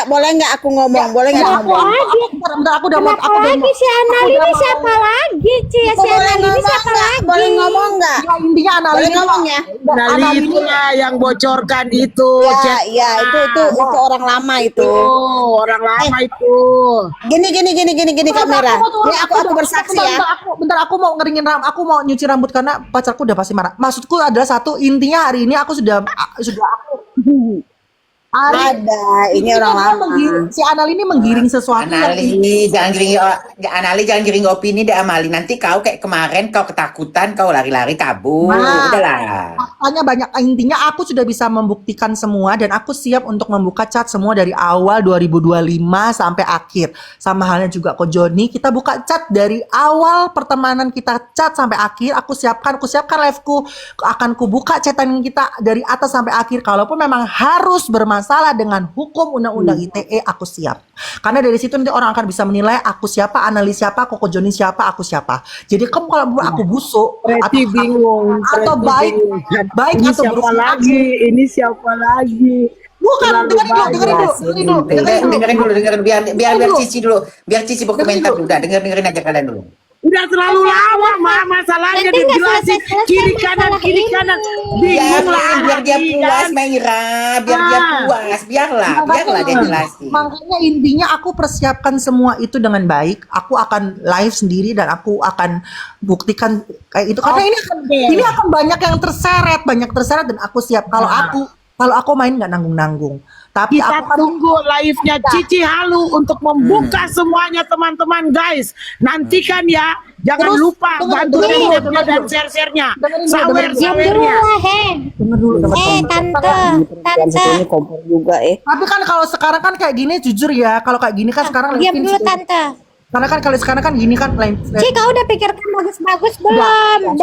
Boleh nggak aku ngomong? Boleh nggak Kenapa ngomong? lagi? Bentar, aku udah mau Kenapa lagi si Anal ini siapa lagi, Ci? Si Anal ini siapa lagi? Boleh ngomong nggak? Ya, intinya analis. Boleh ngomong ya? Nali itulah yang bocorkan itu. chat. Ya, itu orang lama itu. Oh, orang lama itu. Gini kamera. Ini aku bersaksi ya. Bentar, aku mau ngeringin aku mau nyuci rambut karena pacarku udah pasti marah. Maksudku adalah satu, intinya hari ini aku sudah Ada, ini orang lama. Si Anal ini menggiring sesuatu yang Anali jangan giring opini deh Amali. Nanti kau kayak kemarin kau ketakutan, kau lari-lari kabur. Nah. Udahlah. faktanya banyak. Intinya aku sudah bisa membuktikan semua dan aku siap untuk membuka chat semua dari awal 2025 sampai akhir. Sama halnya juga Ko Joni, kita buka chat dari awal pertemanan kita chat sampai akhir. Aku siapkan liveku, akan kubuka chatan kita dari atas sampai akhir. Kalaupun memang harus bermasalah dengan hukum undang-undang ITE, aku siap. Karena dari situ nanti orang akan bisa menilai aku siapa, analis siapa, Ko Joni siapa, aku siapa. Jadi kamu kalau aku busuk Preti bingung. atau baik Ini atau siapa buruk, lagi? Ini siapa lagi? bukan, Terlalu dengerin dulu. Dengerin biar Cici dulu. Biar Cici berkomentar dulu. Udah dengerin aja kalian dulu. Udah terlalu lama masalahnya Nanti nggak dijelasin selesai-selesai kiri masalah kanan ini. bingung lah Biar dia lagi, puas, kan? Meira. Biar dia Ah. puas. Biarlah dia jelasin. Makanya intinya aku persiapkan semua itu dengan baik. Aku akan live sendiri dan aku akan buktikan kayak itu. Karena ini akan banyak yang terseret dan aku siap. Kalau aku main nggak nanggung-nanggung. Tapi Kita aku kan tunggu live-nya Cici Halu untuk membuka semuanya teman-teman guys. Nantikan ya. Jangan Terus, lupa bantu dengerin dan dan share-share-nya. Dengerin dulu, Diam dulu Sawer-sawernya. lah, denger dulu. Tante. kompor juga Tapi kan kalau sekarang kan kayak gini jujur ya. Kalau kayak gini kan sekarang Diam Levin dulu, sudah- Tante. Karena kan kalau sekarang kan gini kan lain. Ci, kau udah pikirkan bagus-bagus belum?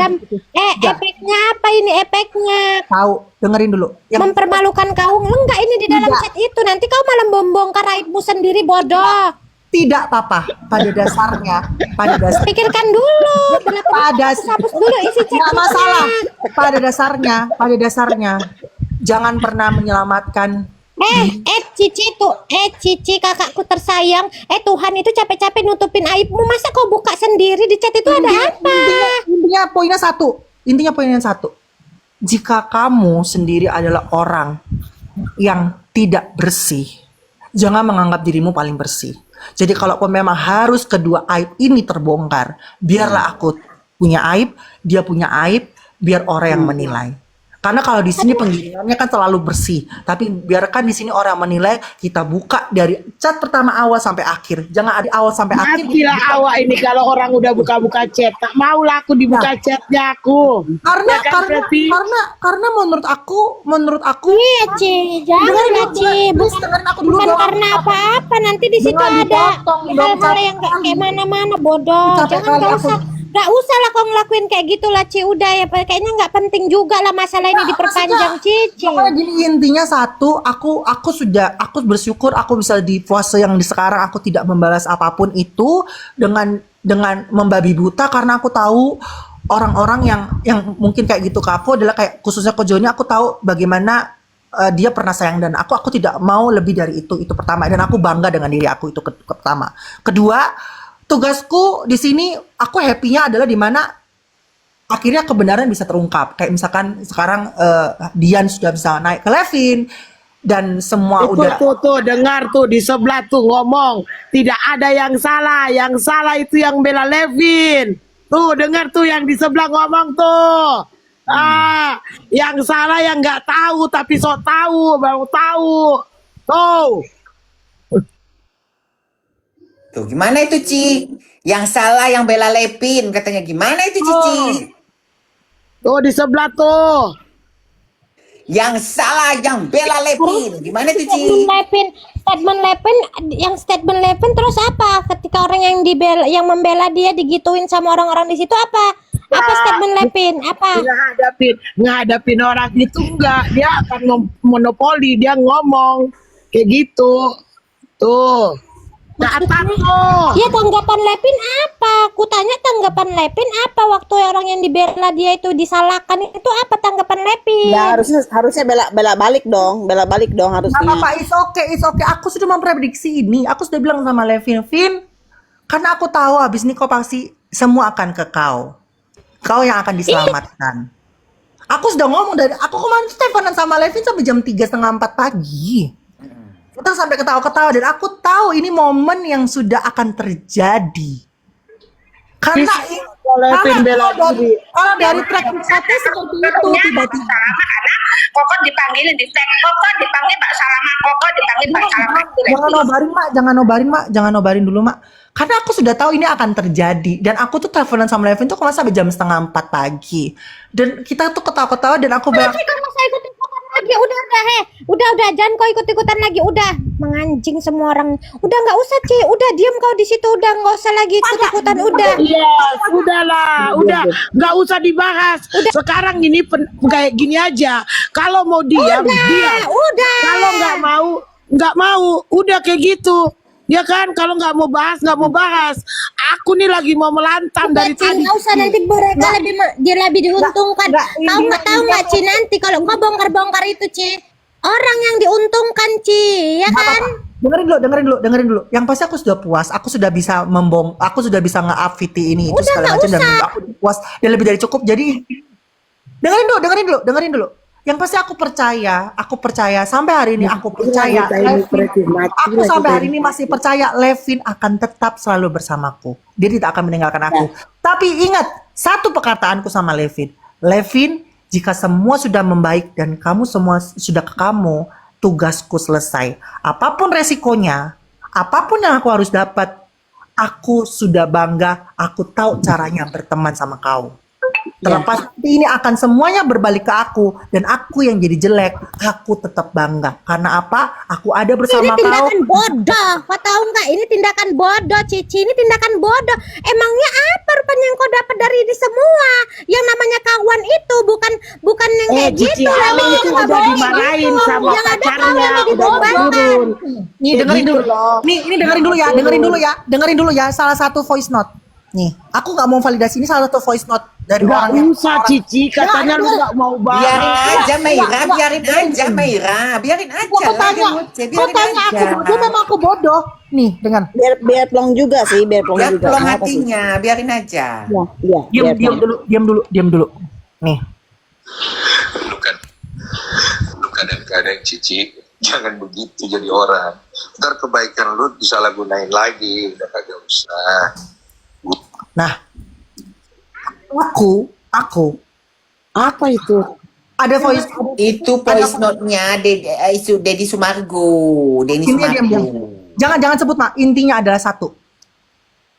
Efeknya apa ini efeknya? Tahu, dengerin dulu. Yang Mempermalukan kau enggak ini di dalam chat itu, nanti kau malah membongkar aibmu sendiri, bodoh. tidak apa-apa pada dasarnya, Pikirkan dulu, pada hapus dulu isi chat. nggak masalah. Pada dasarnya jangan pernah menyelamatkan. Cici kakakku tersayang, Tuhan itu capek-capek nutupin aibmu, masa kau buka sendiri di chat itu ada apa? Intinya poinnya satu. Jika kamu sendiri adalah orang yang tidak bersih, jangan menganggap dirimu paling bersih. Jadi kalaupun memang harus kedua aib ini terbongkar, biarlah aku punya aib, dia punya aib, biar orang yang menilai. Karena kalau di sini penggiringannya kan selalu bersih, tapi biarkan di sini orang menilai. Kita buka dari chat pertama awal sampai akhir. Jangan ada awal sampai akhir. Matilah awak ini kalau orang udah buka-buka chat. Tak maulah aku dibuka chatnya aku. Karena Ya kan, Preti? karena menurut aku Iya, Ci, jangan Ci. dengerin aku dulu Bukan dong. karena apa-apa, nanti di situ Jangan ada dipotong dong, hal-hal yang kayak mana-mana, bodoh. Capek Jangan kali gak aku. usah Gak usah lah kau ngelakuin kayak gitu lah Ci, udah ya kayaknya nggak penting juga lah masalah ini diperpanjang Cici. Pokoknya gini, intinya satu, aku bersyukur aku bisa di fase yang di sekarang aku tidak membalas apapun itu dengan membabi buta, karena aku tahu orang-orang yang mungkin kayak gitu ke aku adalah kayak khususnya Ko Joni, aku tahu bagaimana dia pernah sayang dan aku tidak mau lebih dari itu pertama, dan aku bangga dengan diri aku itu pertama. Kedua, tugasku di sini aku happy-nya adalah di mana akhirnya kebenaran bisa terungkap. Kayak misalkan sekarang Dian sudah bisa naik ke Levin dan semua udah Tuh, dengar tuh di sebelah tuh ngomong tidak ada yang salah itu yang bela Levin. Tuh dengar tuh yang di sebelah ngomong tuh. Yang salah yang nggak tahu tapi sok tahu, baru tahu. Tuh. Tuh, gimana itu, Ci? Yang salah yang bela Levin, katanya gimana itu, Cici? Tuh di sebelah tuh. Yang salah yang bela Levin, gimana itu, Ci? Statement Levin terus apa? Ketika orang yang membela dia digituin sama orang-orang di situ apa? Apa statement Levin? Apa? Ngadapin orang itu enggak, dia akan monopoli, dia ngomong kayak gitu. Tuh. Catat tuh. Ya tanggapan Levin apa? Ku tanya tanggapan Levin apa waktu orang yang dibela dia itu disalahkan itu apa tanggapan Levin? Ya harusnya bela balik dong harusnya. Gak apa-apa, it's okay. Aku sudah memprediksi ini. Aku sudah bilang sama Levin, Vin, karena aku tahu habis ini kau pasti semua akan ke kau. Kau yang akan diselamatkan. Aku sudah ngomong aku kemarin teleponan sama Levin sampai jam 3:30 pagi. Kita sampai ketawa-ketawa dan aku tahu ini momen yang sudah akan terjadi. Karena kalau dari track recordnya seperti itu tiba-tiba. Kokon dipanggilin di tag, Kokon dipanggil Mbak Salama, Kokon dipanggil Mbak Salama. Jangan nobarin dulu Mak. Karena aku sudah tahu ini akan terjadi dan aku tuh teleponan sama Levin tuh kemarin sampai jam 3:30 pagi. Dan kita tuh ketawa-ketawa dan aku bilang, Masa ikut-ikutan lagi udah jangan kau ikut-ikutan lagi udah menganjing semua orang udah nggak usah Ci udah diam kau di situ udah nggak usah lagi ikut-ikutan udah udah nggak usah dibahas. Sekarang ini kayak gini aja, kalau mau diam udah kalau nggak mau udah kayak gitu ya kan. Kalau nggak mau bahas, aku nih lagi mau melantang dari tadi. Nggak usah nanti mereka lebih diuntungkan. Kau nggak tahu nggak Ci nanti kalau kau bongkar itu Ci orang yang diuntungkan Ci ya kan. dengerin dulu. Yang pasti aku sudah puas. Aku sudah bisa aku sudah bisa nge-up Viti ini itu segala macam dan aku puas dan lebih dari cukup. Jadi dengerin dulu. Yang pasti aku percaya sampai hari ini aku percaya aku sampai hari ini masih percaya Levin akan tetap selalu bersamaku. Dia tidak akan meninggalkan aku. Tapi ingat satu perkataanku sama Levin, jika semua sudah membaik dan kamu semua sudah ke kamu, tugasku selesai. Apapun resikonya, apapun yang aku harus dapat, aku sudah bangga. Aku tahu caranya berteman sama kau. Terlepas ini akan semuanya berbalik ke aku dan aku yang jadi jelek, aku tetap bangga. Karena apa? Aku ada bersama kau. Ini tindakan bodoh. Kau tahu nggak? Ini tindakan bodoh, Cici. Ini tindakan bodoh. Emangnya apa rupanya yang kau dapat dari ini semua? Yang namanya kawan itu bukan yang kayak Cici, gitu. itu udah dimarahin sama yang ada pacarnya, kau yang udah dikorbankan. turun. Nih dengerin dulu ya. Dengerin dulu ya salah satu voice note. Nih, aku nggak mau validasi ini salah satu voice note dari orang yang Usah Cici, katanya lu nggak mau bahas. Biarin aja Meira. Kau tanya aku, dia memang aku bodoh. Nih, dengar. Biar plong juga sih, biar plong Biar juga. pelong Kenapa sih? hatinya, biarin aja. Iya, Diam dulu. Nih. Lu kadang-kadang Cici jangan begitu jadi orang. Ntar kebaikan lu disalahgunain lagi, udah kagak usah. Nah, aku Apa itu? ada voice Itu voice note-nya Deddy Sumargo. diam. Jangan sebut Mak. Intinya adalah satu.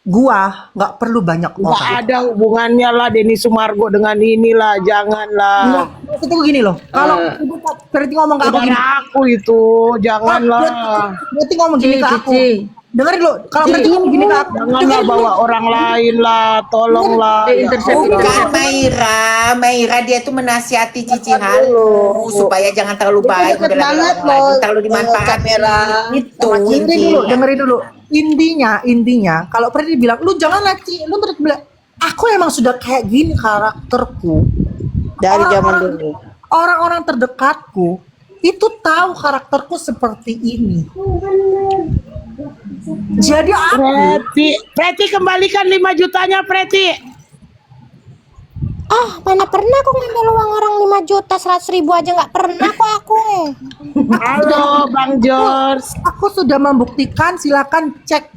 Gua nggak perlu banyak Nggak orang. ada hubungannya lah Denny Sumargo dengan inilah, janganlah. Maksudnya gini loh. Kalau berarti ngomong ke aku gini. Saudara aku itu, janganlah. Berarti ngomong gini ke aku. dengerin dulu. Kalau Preti ngomong gini ke aku, Janganlah bawa orang lain lah, tolonglah. Ya Bukan Maira dia tuh menasihati Cici halus supaya jangan terlalu baik deket membela banget orang lain, loh, terlalu dimanfaatin. kamera. Itu dengerin dulu. Intinya kalau Preti bilang, lu janganlah Ci, lu terus bilang, aku emang sudah kayak gini karakterku. Dari zaman dulu. Orang-orang terdekatku itu tahu karakterku seperti ini. Jadi aku Preti kembalikan 5 jutanya, Preti. Oh, mana pernah aku ngambil uang orang 5 juta, 100.000 aja nggak pernah kok aku. Halo, Bang George. aku sudah membuktikan, silakan cek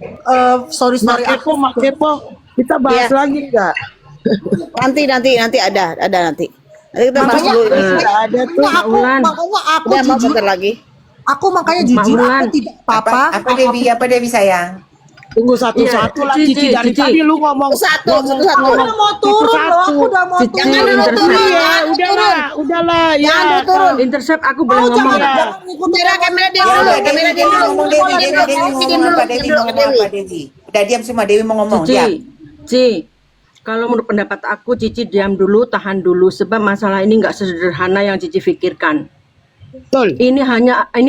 story Mak aku. Kepo. Kita bahas Iya. lagi enggak? Nanti ada nanti. Nanti kita bahas Makanya dulu ini. Enggak ada tuh. makanya aku Udah mau jujur, bentar lagi. aku makanya jujur, aku tidak apa-apa. Apa Dewi sayang? Tunggu satu-satu lah, Cici. Dari tadi lu ngomong. Satu. Aku udah mau turun loh, aku udah mau turun. Jangan dulu turun. Iya, udahlah. Ya. Jangan dulu turun. Intercept aku boleh Oh, ngomong. jangan ngikutin Kamera dia Ya dulu. udah, Kamera dia dulu. ngomong Dewi ngomong apa Dewi ngomong apa Dewi? Udah diam semua, Dewi mau ngomong, diam. Cici, kalau menurut pendapat aku, Cici diam dulu, tahan dulu, sebab masalah ini nggak sesederhana yang Cici pikirkan. Betul. Ini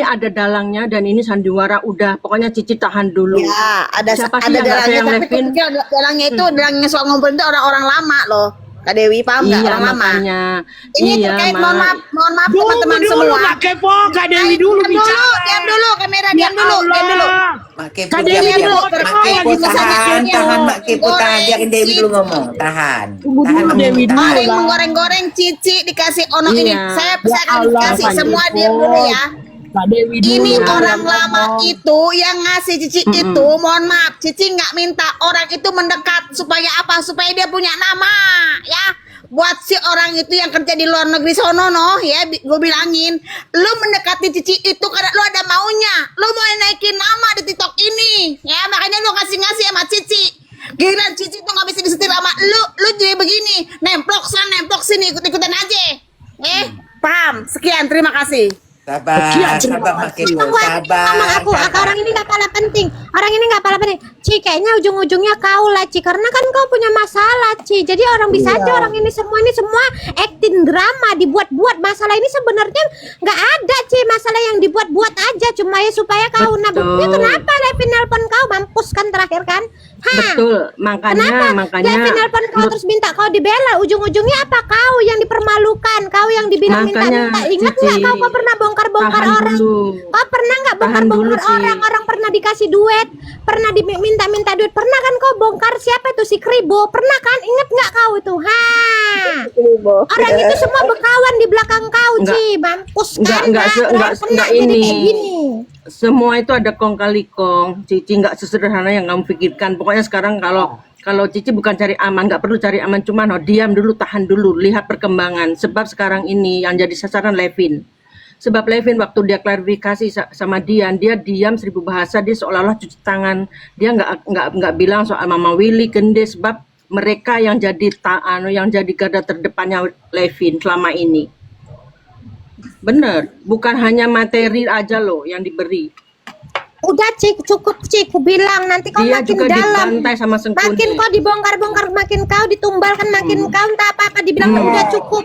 ada dalangnya dan ini sandiwara. Udah, pokoknya Cici tahan dulu. Ya, ada Siapa sih yang nggak dalangnya, sayang tapi Levin? dalangnya itu dalangnya soal ngumpulin itu orang-orang lama loh. Kak Dewi paham nggak, Iya, orang lama? makanya. Ini Iya, terkait, Mak. mohon maaf Tunggu teman-teman dulu, semua. Kak Kepo. Kak Dewi dulu bicara. Diam dulu, kamera diam dulu. Mak Kepo Kak diam, Dewi diam. dulu, Mak terkait Kepo lagi tahan, Mak Kepo tahan, Goreng, biarin Dewi dulu Cici. ngomong, tahan. Tunggu Tahan, dulu, Mak Dewi Kepo, dulu. tahan. Goreng menggoreng-goreng Cici dikasih ono ini. Iya. Saya Ya akan Allah, kasih Pak semua Kepo. diam dulu ya. Kak Dewi dulu. Ini yang orang ngomong. lama itu yang ngasih Cici itu, mohon maaf, Cici nggak minta orang itu mendekat supaya apa? Supaya dia punya nama, ya. Buat si orang itu yang kerja di luar negeri sono, ya, gue bilangin, lu mendekati Cici itu karena lu ada maunya, lu mau naikin nama di TikTok ini, ya, makanya lu ngasih sama Cici. Giliran Cici tuh nggak bisa disetir sama lu jadi begini, nemplok sana, nemplok sini, ikut-ikutan aja, paham? Sekian, terima kasih. Sabar, Mak Kepo, Ngomong aku, orang ini nggak kalah penting. Orang ini nggak kalah penting. Ci, kayaknya ujung-ujungnya kau lah, Ci. Karena kan kau punya masalah, Ci. Jadi orang bisa aja orang ini semua acting drama, dibuat-buat. Masalah ini sebenarnya nggak ada, Ci. Masalah yang dibuat-buat aja, cuma ya supaya kau. Nah, buktinya kenapa Levin nelpon kau, mampus kan terakhir kan? Betul, makanya Levin nelpon kau terus minta kau dibela. Ujung-ujungnya apa kau yang dipermalukan? Kau yang dibilang Makanya, minta-minta. Ingat nggak Cici, kau pernah bongkar-bongkar tahan orang? dulu. Kau pernah nggak Tahan dulu, bongkar-bongkar Ci. orang? Orang pernah dikasih duit, pernah diminta-minta duit. Pernah kan kau bongkar siapa itu si Kribo? Pernah kan? Ingat nggak kau itu? Orang itu semua berkawan di belakang kau, Enggak. Ci. Mampus kan? Enggak Pernah jadi ini. kayak gini. Semua itu ada kong kali kong. Cici nggak sesederhana yang kamu pikirkan. Pokoknya sekarang kalau Cici bukan cari aman, nggak perlu cari aman, cuman diam dulu, tahan dulu, lihat perkembangan. Sebab sekarang ini yang jadi sasaran Levin. Sebab Levin waktu dia klarifikasi sama dia diam 1000 bahasa, dia seolah-olah cuci tangan. Dia nggak bilang soal Mama Willy, Gende, sebab mereka yang jadi yang jadi garda terdepannya Levin selama ini. Bener, bukan hanya materi aja loh yang diberi. Udah, Cik, cukup, Cik. Ku bilang nanti kau Dia makin juga dalam. dibantai sama Sengkuni. Makin kau dibongkar-bongkar, makin kau ditumbalkan, makin kau entah apa-apa dibilang udah cukup.